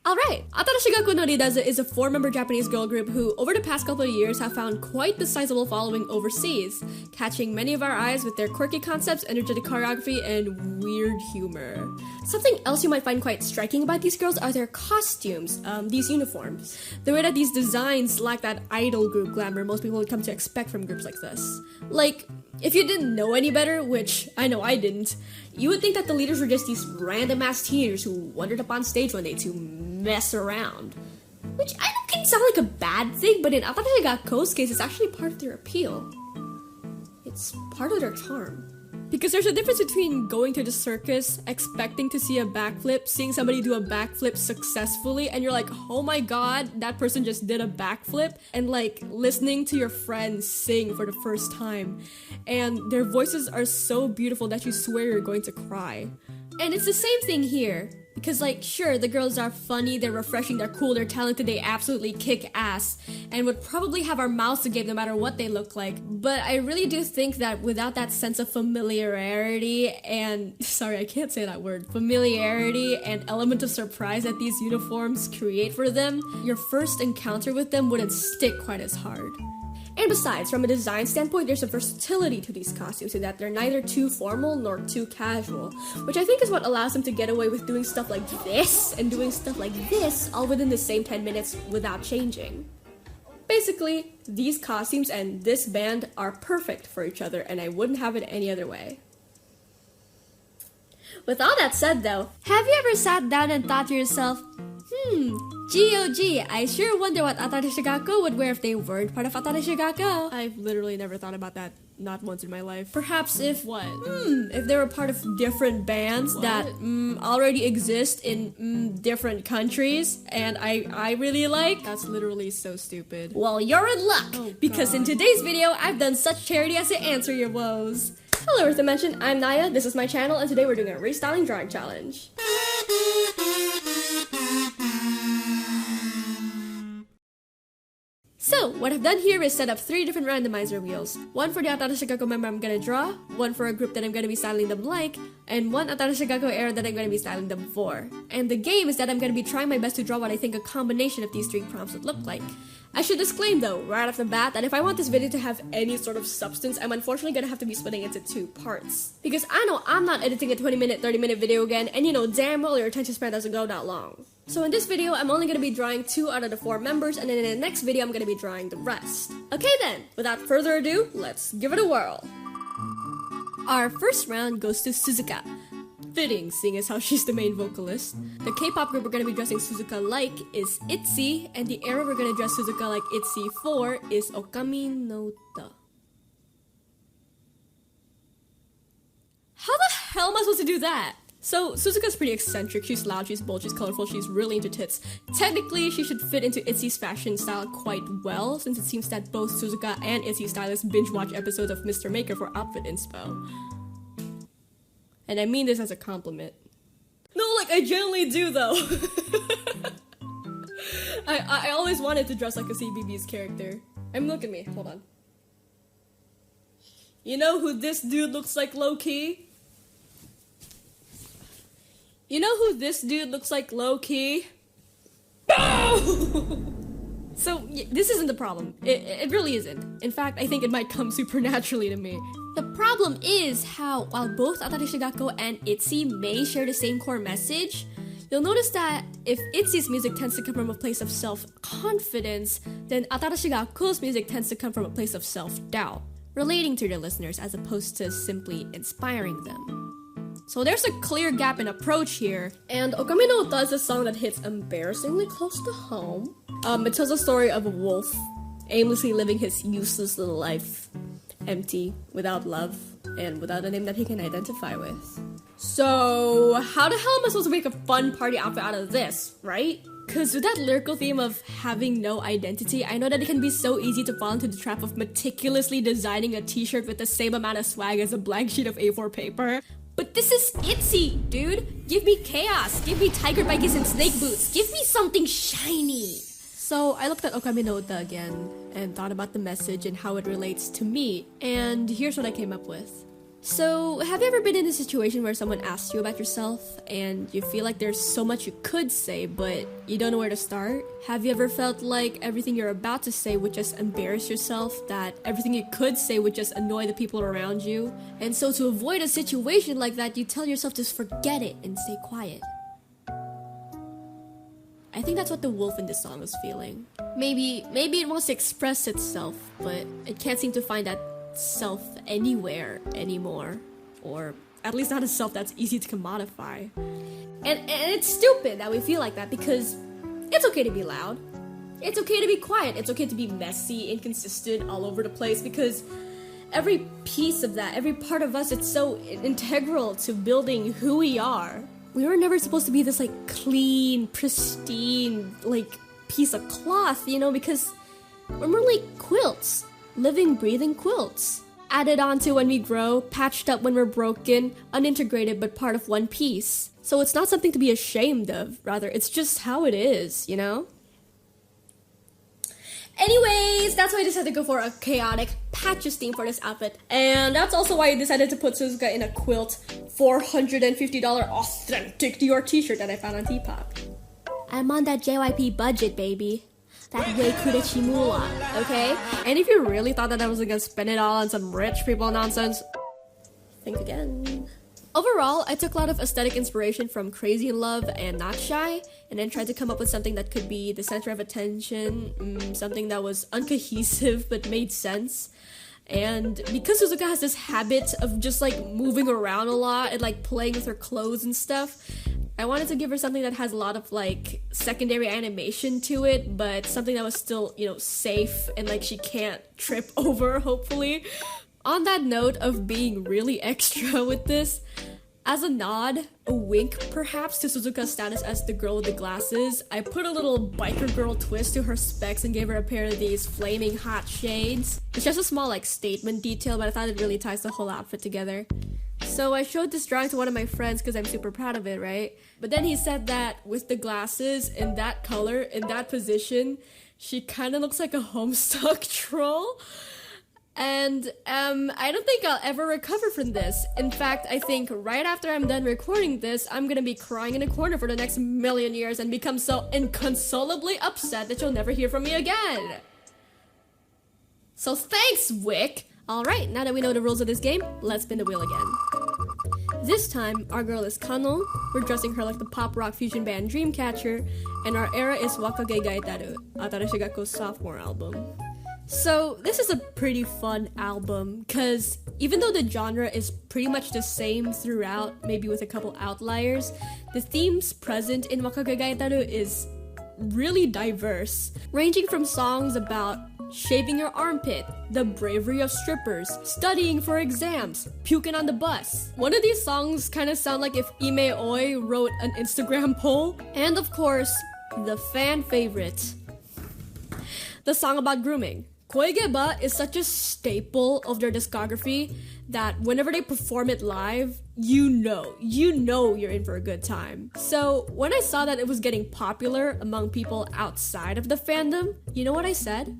Alright, Atarashigaku no Ridazu is a 4-member Japanese girl group who, over the past couple of years, have found quite the sizable following overseas, catching many of our eyes with their quirky concepts, energetic choreography, and weird humor. Something else you might find quite striking about these girls are their costumes, these uniforms. The way that these designs lack that idol group glamour most people would come to expect from groups like this. Like, if you didn't know any better, which I know I didn't, you would think that the leaders were just these random-ass teenagers who wandered up on stage one day to mess around. Which I know can sound like a bad thing, but in Atarashigaku's case, it's actually part of their appeal. It's part of their charm. Because there's a difference between going to the circus, expecting to see a backflip, seeing somebody do a backflip successfully, and you're like, oh my god, that person just did a backflip, and like listening to your friends sing for the first time. And their voices are so beautiful that you swear you're going to cry. And it's the same thing here. Because, like, sure, the girls are funny, they're refreshing, they're cool, they're talented, they absolutely kick ass, and would probably have our mouths agape no matter what they look like. But I really do think that without that sense of familiarity and, sorry, I can't say that word, familiarity and element of surprise that these uniforms create for them, your first encounter with them wouldn't stick quite as hard. And besides, from a design standpoint, there's a versatility to these costumes in that they're neither too formal nor too casual, which I think is what allows them to get away with doing stuff like this and doing stuff like this all within the same 10 minutes without changing. Basically, these costumes and this band are perfect for each other, and I wouldn't have it any other way. With all that said though, have you ever sat down and thought to yourself, GOG, I sure wonder what Atarashigaku would wear if they weren't part of Atarashigaku. I've literally never thought about that, not once in my life. Perhaps if, if they were part of different bands that, already exist in, different countries, and I really like. That's literally so stupid. Well, you're in luck, because in today's video, I've done such charity as to answer your woes. Hello, Earth Dimension, I'm Naya, this is my channel, and today we're doing a restyling drawing challenge. So, what I've done here is set up 3 different randomizer wheels. One for the Atarashigaku member I'm gonna draw, one for a group that I'm gonna be styling them like, and one Atarashigaku era that I'm gonna be styling them for. And the game is that I'm gonna be trying my best to draw what I think a combination of these 3 prompts would look like. I should disclaim though, right off the bat, that if I want this video to have any sort of substance, I'm unfortunately gonna have to be splitting it into 2 parts. Because I know I'm not editing a 20-minute, 30-minute video again, and you know damn well your attention span doesn't go that long. So in this video, I'm only going to be drawing 2 out of the 4 members, and then in the next video, I'm going to be drawing the rest. Okay then, without further ado, let's give it a whirl. Our first round goes to Suzuka. Fitting, seeing as how she's the main vocalist. The K-pop group we're going to be dressing Suzuka like is ITZY, and the era we're going to dress Suzuka like ITZY for is Okami no Uta. How the hell am I supposed to do that? So, Suzuka's pretty eccentric, she's loud, she's bold, she's colorful, she's really into tits. Technically, she should fit into ITZY's fashion style quite well, since it seems that both Suzuka and ITZY stylists binge-watch episodes of Mr. Maker for outfit inspo. And I mean this as a compliment. No, like, I genuinely do, though. I always wanted to dress like a CBBS character. I mean, look at me, hold on. You know who this dude looks like low-key? You know who this dude looks like low-key? So, this isn't the problem. It really isn't. In fact, I think it might come supernaturally to me. The problem is how, while both Atarashigaku and ITZY may share the same core message, you'll notice that if ITZY's music tends to come from a place of self-confidence, then Atarashigaku's music tends to come from a place of self-doubt, relating to their listeners as opposed to simply inspiring them. So there's a clear gap in approach here, and Okami no Uta is a song that hits embarrassingly close to home. It tells the story of a wolf aimlessly living his useless little life, empty, without love, and without a name that he can identify with. So how the hell am I supposed to make a fun party outfit out of this, right? Cause with that lyrical theme of having no identity, I know that it can be so easy to fall into the trap of meticulously designing a t-shirt with the same amount of swag as a blank sheet of A4 paper. But this is ITZY, dude! Give me chaos! Give me tiger bikes and snake boots! Give me something shiny! So I looked at Okami no Uta again, and thought about the message and how it relates to me, and here's what I came up with. So, have you ever been in a situation where someone asks you about yourself and you feel like there's so much you could say, but you don't know where to start? Have you ever felt like everything you're about to say would just embarrass yourself, that everything you could say would just annoy the people around you? And so to avoid a situation like that, you tell yourself to forget it and stay quiet. I think that's what the wolf in this song is feeling. Maybe it wants to express itself, but it can't seem to find that self anywhere anymore, or at least not a self that's easy to commodify. And it's stupid that we feel like that, because it's okay to be loud, it's okay to be quiet, it's okay to be messy, inconsistent, all over the place, because every piece of that, every part of us, it's so integral to building who we are. We were never supposed to be this like clean, pristine, like piece of cloth, you know, because we're more like quilts. Living, breathing quilts. Added onto when we grow, patched up when we're broken, unintegrated but part of one piece. So it's not something to be ashamed of, rather, it's just how it is, you know? Anyways, that's why I decided to go for a chaotic patches theme for this outfit. And that's also why I decided to put Suzuka in a quilt $450 authentic Dior t-shirt that I found on Depop. I'm on that JYP budget, baby. That way Kurechimula, okay? And if you really thought that I was gonna spend it all on some rich people nonsense, think again. Overall, I took a lot of aesthetic inspiration from Crazy in Love and Not Shy, and then tried to come up with something that could be the center of attention, something that was uncohesive but made sense. And because Suzuka has this habit of just like moving around a lot and like playing with her clothes and stuff, I wanted to give her something that has a lot of like secondary animation to it, but something that was still, you know, safe and like she can't trip over, hopefully. On that note of being really extra with this, as a nod, a wink perhaps, to Suzuka's status as the girl with the glasses, I put a little biker girl twist to her specs and gave her a pair of these flaming hot shades. It's just a small like statement detail, but I thought it really ties the whole outfit together. So I showed this drawing to one of my friends because I'm super proud of it, right? But then he said that with the glasses in that color, in that position, she kind of looks like a Homestuck troll. And I don't think I'll ever recover from this. In fact, I think right after I'm done recording this, I'm gonna be crying in a corner for the next million years and become so inconsolably upset that you'll never hear from me again. So thanks, Wick! Alright, now that we know the rules of this game, let's spin the wheel again. This time, our girl is Kano, we're dressing her like the pop rock fusion band Dreamcatcher, and our era is Wakage Gaitaru, Atarashi Gakko's sophomore album. So, this is a pretty fun album, cause even though the genre is pretty much the same throughout, maybe with a couple outliers, the themes present in Wakage Gaitaru is really diverse, ranging from songs about shaving your armpit, the bravery of strippers, studying for exams, puking on the bus. One of these songs kind of sound like if Ime Oi wrote an Instagram poll. And of course, the fan favorite, the song about grooming. Koigeba is such a staple of their discography that whenever they perform it live, you know you're in for a good time. So when I saw that it was getting popular among people outside of the fandom, you know what I said?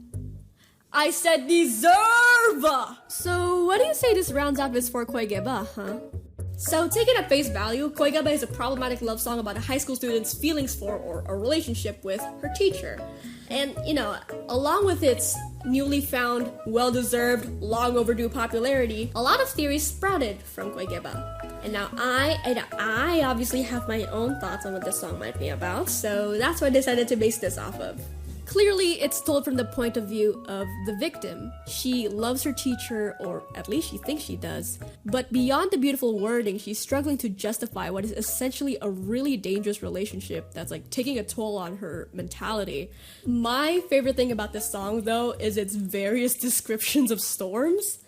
I said deserve! So what do you say this rounds out is for Koigeba, huh? So taken at face value, Koigeba is a problematic love song about a high school student's feelings for or a relationship with her teacher. And, you know, along with its newly found, well-deserved, long overdue popularity, a lot of theories sprouted from Koigeba. And now I obviously have my own thoughts on what this song might be about, so that's what I decided to base this off of. Clearly, it's told from the point of view of the victim. She loves her teacher, or at least she thinks she does. But beyond the beautiful wording, she's struggling to justify what is essentially a really dangerous relationship that's like taking a toll on her mentality. My favorite thing about this song, though, is its various descriptions of storms.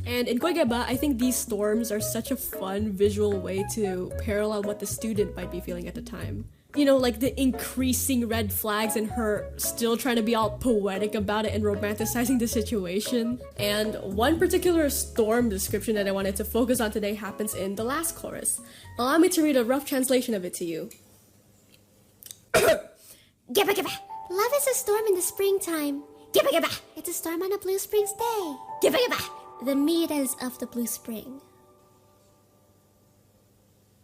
And in Koigeba, I think these storms are such a fun visual way to parallel what the student might be feeling at the time. You know, like the increasing red flags and her still trying to be all poetic about it and romanticizing the situation. And one particular storm description that I wanted to focus on today happens in the last chorus. Allow me to read a rough translation of it to you. Gibba gibba! Love is a storm in the springtime. Gibba gibba! It's a storm on a blue spring's day. Gibba gibba! The meadows of the blue spring.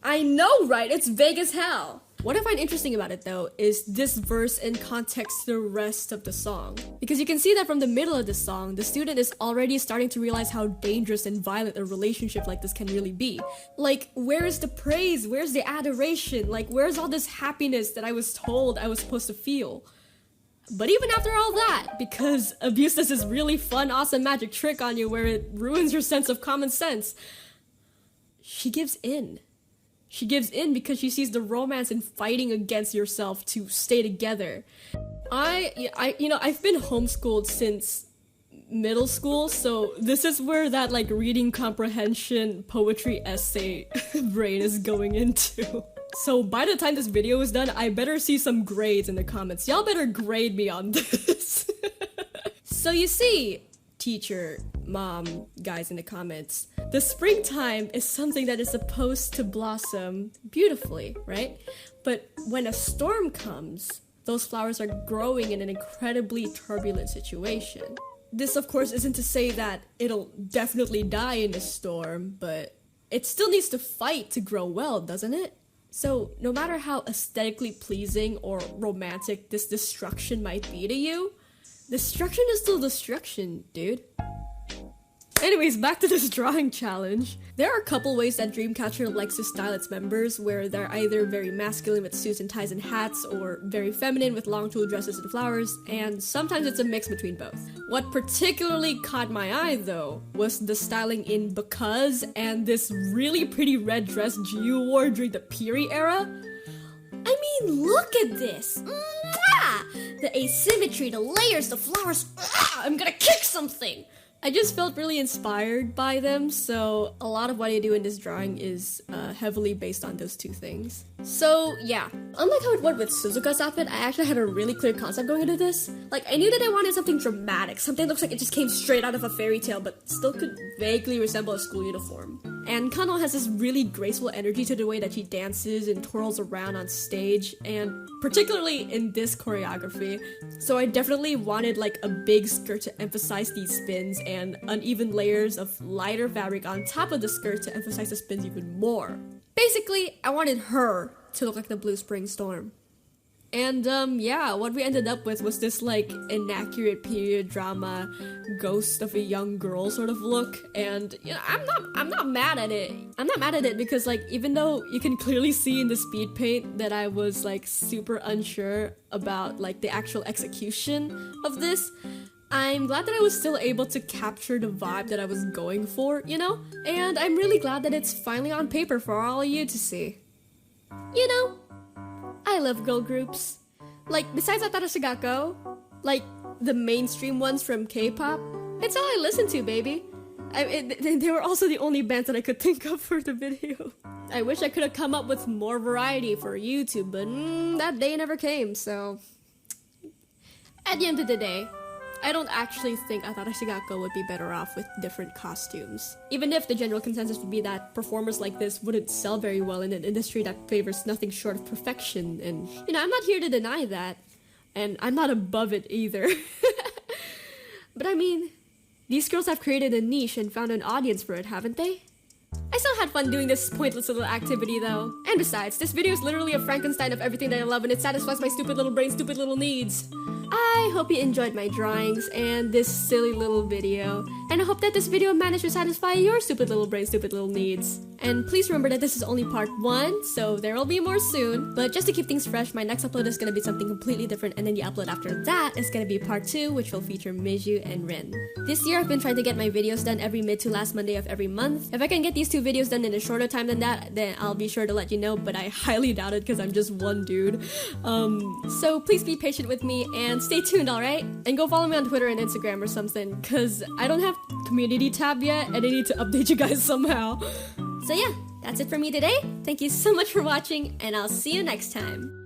I know, right? It's vague as hell. What I find interesting about it though is this verse in context to the rest of the song. Because you can see that from the middle of the song, the student is already starting to realize how dangerous and violent a relationship like this can really be. Like, where is the praise? Where's the adoration? Like, where's all this happiness that I was told I was supposed to feel? But even after all that, because abuse does this really fun, awesome magic trick on you where it ruins your sense of common sense, she gives in. She gives in because she sees the romance in fighting against yourself to stay together. I've been homeschooled since middle school, so this is where that like reading comprehension, poetry, essay brain is going into. So by the time this video is done, I better see some grades in the comments. Y'all better grade me on this. So you see, teacher, mom, guys in the comments, the springtime is something that is supposed to blossom beautifully, right? But when a storm comes, those flowers are growing in an incredibly turbulent situation. This, of course, isn't to say that it'll definitely die in a storm, but it still needs to fight to grow well, doesn't it? So no matter how aesthetically pleasing or romantic this destruction might be to you, destruction is still destruction, dude. Anyways, back to this drawing challenge. There are a couple ways that Dreamcatcher likes to style its members, where they're either very masculine with suits and ties and hats, or very feminine with long tulle dresses and flowers, and sometimes it's a mix between both. What particularly caught my eye, though, was the styling in Because and this really pretty red dress Jiu wore during the Piri era. I mean, look at this! Mwah! The asymmetry, the layers, the flowers. I'm gonna kick something! I just felt really inspired by them, so a lot of what I do in this drawing is heavily based on those two things. So yeah, unlike how it went with Suzuka's outfit, I actually had a really clear concept going into this. Like, I knew that I wanted something dramatic, something that looks like it just came straight out of a fairy tale, but still could vaguely resemble a school uniform. And Kano has this really graceful energy to the way that she dances and twirls around on stage, and particularly in this choreography. So I definitely wanted like a big skirt to emphasize these spins and uneven layers of lighter fabric on top of the skirt to emphasize the spins even more. Basically, I wanted her to look like the Blue Spring Storm. And yeah, what we ended up with was this like inaccurate period drama ghost of a young girl sort of look, and you know, I'm not mad at it. I'm not mad at it because like, even though you can clearly see in the speed paint that I was like super unsure about like the actual execution of this, I'm glad that I was still able to capture the vibe that I was going for, you know? And I'm really glad that it's finally on paper for all of you to see. You know, I love girl groups. Like, besides Atarashigako, like, the mainstream ones from K-pop, it's all I listen to, baby. They were also the only bands that I could think of for the video. I wish I could have come up with more variety for YouTube, but that day never came, so... At the end of the day, I don't actually think Atarashigako would be better off with different costumes. Even if the general consensus would be that performers like this wouldn't sell very well in an industry that favors nothing short of perfection, and, you know, I'm not here to deny that. And I'm not above it either. But I mean, these girls have created a niche and found an audience for it, haven't they? I still had fun doing this pointless little activity though. And besides, this video is literally a Frankenstein of everything that I love, and it satisfies my stupid little brain, stupid little needs. I hope you enjoyed my drawings and this silly little video, and I hope that this video managed to satisfy your stupid little brain, stupid little needs. And please remember that this is only part 1, so there will be more soon, but just to keep things fresh, my next upload is gonna be something completely different, and then the upload after that is gonna be part 2, which will feature Meiju and Rin. This year I've been trying to get my videos done every mid to last Monday of every month. If I can get these 2 videos done in a shorter time than that, then I'll be sure to let you know, but I highly doubt it because I'm just one dude. So please be patient with me and stay tuned, alright? And go follow me on Twitter and Instagram or something, because I don't have community tab yet and I need to update you guys somehow. So yeah, that's it for me today. Thank you so much for watching, and I'll see you next time.